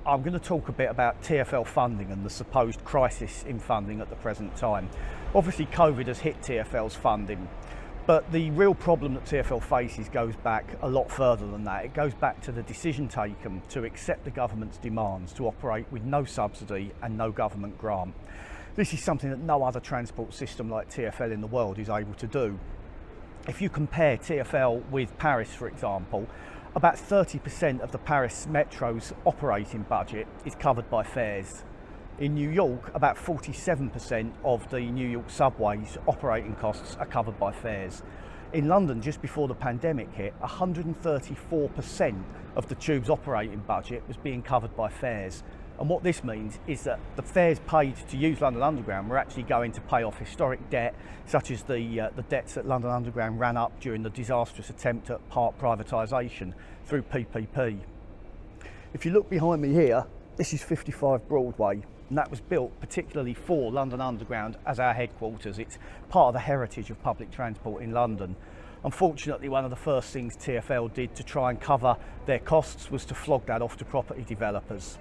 I'm going to talk a bit about TfL funding and the supposed crisis in funding at the present time. Obviously COVID has hit TfL's funding, but the real problem that TfL faces goes back a lot further than that. It goes back to the decision taken to accept the government's demands to operate with no subsidy and no government grant. This is something that no other transport system like TfL in the world is able to do. If you compare TfL with Paris, for example, about 30% of the Paris Metro's operating budget is covered by fares. In New York, about 47% of the New York subway's operating costs are covered by fares. In London, just before the pandemic hit, 134% of the Tube's operating budget was being covered by fares. And what this means is that the fares paid to use London Underground were actually going to pay off historic debt, such as the debts that London Underground ran up during the disastrous attempt at part privatisation through PPP. If you look behind me here, this is 55 Broadway, and that was built particularly for London Underground as our headquarters. It's part of the heritage of public transport in London. Unfortunately, one of the first things TfL did to try and cover their costs was to flog that off to property developers.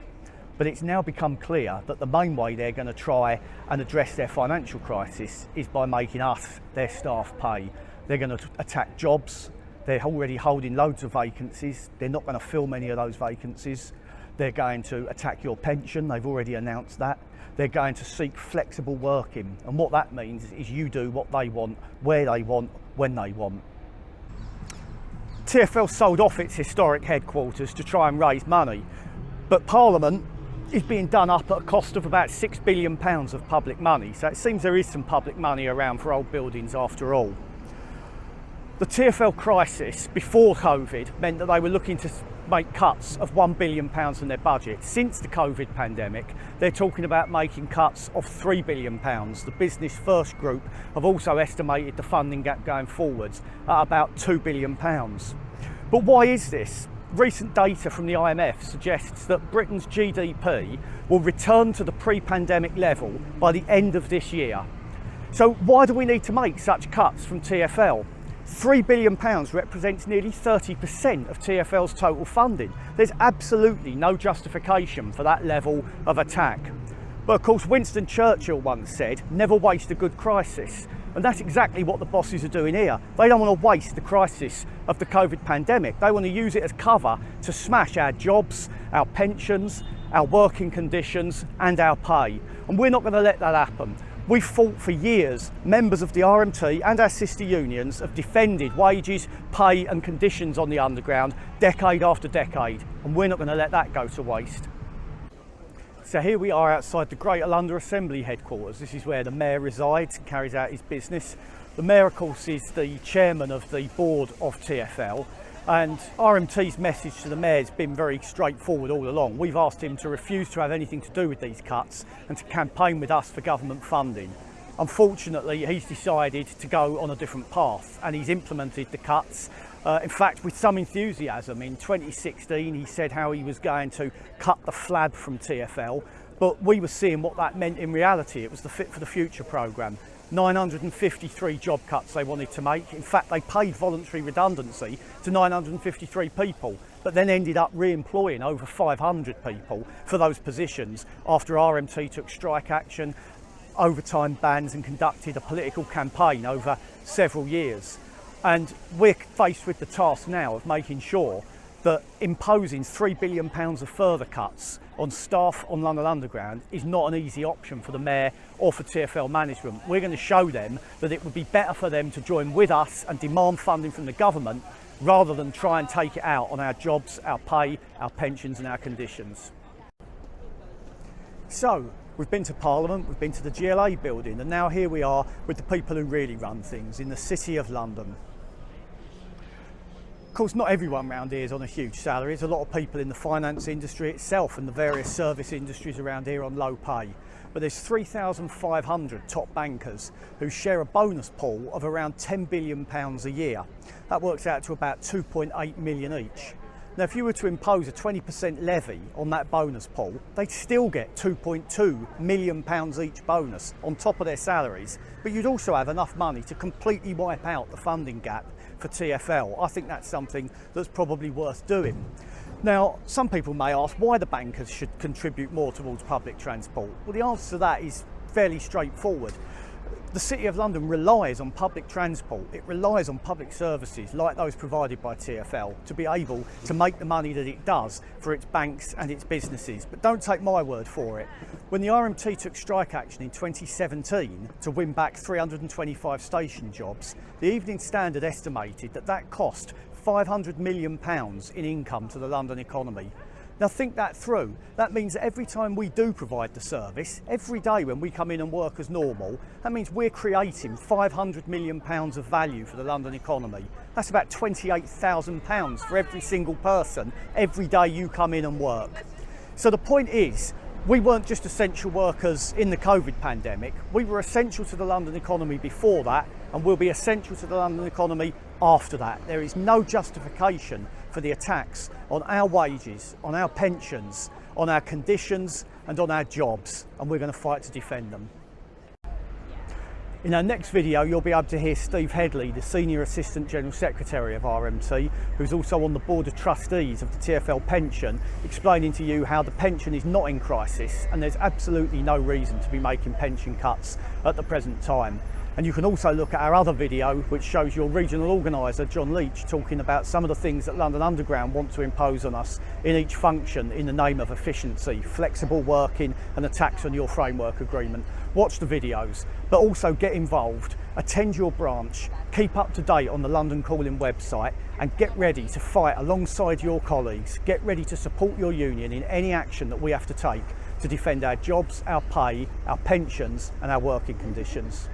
But it's now become clear that the main way they're going to try and address their financial crisis is by making us, their staff, pay. They're going to attack jobs. They're already holding loads of vacancies. They're not going to fill many of those vacancies. They're going to attack your pension. They've already announced that. They're going to seek flexible working. And what that means is you do what they want, where they want, when they want. TfL sold off its historic headquarters to try and raise money, but Parliament is being done up at a cost of about £6 billion of public money. So it seems there is some public money around for old buildings after all. The TfL crisis before COVID meant that they were looking to make cuts of £1 billion in their budget. Since the COVID pandemic, they're talking about making cuts of £3 billion. The Business First group have also estimated the funding gap going forwards at about £2 billion. But why is this? Recent data from the IMF suggests that Britain's GDP will return to the pre-pandemic level by the end of this year. So why do we need to make such cuts from TfL? £3 billion represents nearly 30% of TfL's total funding. There's absolutely no justification for that level of attack. But of course, Winston Churchill once said, never waste a good crisis. And that's exactly what the bosses are doing here. They don't want to waste the crisis of the COVID pandemic. They want to use it as cover to smash our jobs, our pensions, our working conditions and our pay. And we're not going to let that happen. We've fought for years. Members of the RMT and our sister unions have defended wages, pay and conditions on the Underground decade after decade. And we're not going to let that go to waste. So here we are outside the Greater London Assembly headquarters. This is where the Mayor resides and carries out his business. The Mayor, of course, is the chairman of the board of TfL, and RMT's message to the Mayor has been very straightforward all along. We've asked him to refuse to have anything to do with these cuts and to campaign with us for government funding. Unfortunately, he's decided to go on a different path and he's implemented the cuts. In fact, with some enthusiasm. In 2016, he said how he was going to cut the flab from TfL, but we were seeing what that meant in reality. It was the Fit for the Future programme. 953 job cuts they wanted to make. In fact, they paid voluntary redundancy to 953 people, but then ended up re-employing over 500 people for those positions after RMT took strike action, overtime bans and conducted a political campaign over several years. And we're faced with the task now of making sure that imposing £3 billion of further cuts on staff on London Underground is not an easy option for the Mayor or for TfL management. We're going to show them that it would be better for them to join with us and demand funding from the government rather than try and take it out on our jobs, our pay, our pensions and our conditions. So, we've been to Parliament, we've been to the GLA building, and now here we are with the people who really run things in the City of London. Of course, not everyone around here is on a huge salary. There's a lot of people in the finance industry itself and the various service industries around here on low pay. But there's 3,500 top bankers who share a bonus pool of around £10 billion a year. That works out to about 2.8 million each. Now, if you were to impose a 20% levy on that bonus pool, they'd still get £2.2 million each bonus on top of their salaries, but you'd also have enough money to completely wipe out the funding gap for TfL. I think that's something that's probably worth doing. Now, some people may ask why the bankers should contribute more towards public transport. Well, the answer to that is fairly straightforward. The City of London relies on public transport. It relies on public services like those provided by TfL to be able to make the money that it does for its banks and its businesses. But don't take my word for it. When the RMT took strike action in 2017 to win back 325 station jobs, the Evening Standard estimated that that cost £500 million in income to the London economy. Now think that through. That means that every time we do provide the service, every day when we come in and work as normal, that means we're creating £500 million of value for the London economy. That's about £28,000 for every single person every day you come in and work. So the point is, we weren't just essential workers in the COVID pandemic. We were essential to the London economy before that, and will be essential to the London economy after that. There is no justification for the attacks on our wages, on our pensions, on our conditions and on our jobs, and we're going to fight to defend them. In our next video, you'll be able to hear Steve Headley, the Senior Assistant General Secretary of RMT, who's also on the Board of Trustees of the TfL pension, explaining to you how the pension is not in crisis and there's absolutely no reason to be making pension cuts at the present time. And you can also look at our other video, which shows your regional organiser, John Leach, talking about some of the things that London Underground want to impose on us in each function in the name of efficiency, flexible working and a tax on your framework agreement. Watch the videos, but also get involved, attend your branch, keep up to date on the London Calling website, and get ready to fight alongside your colleagues. Get ready to support your union in any action that we have to take to defend our jobs, our pay, our pensions and our working conditions.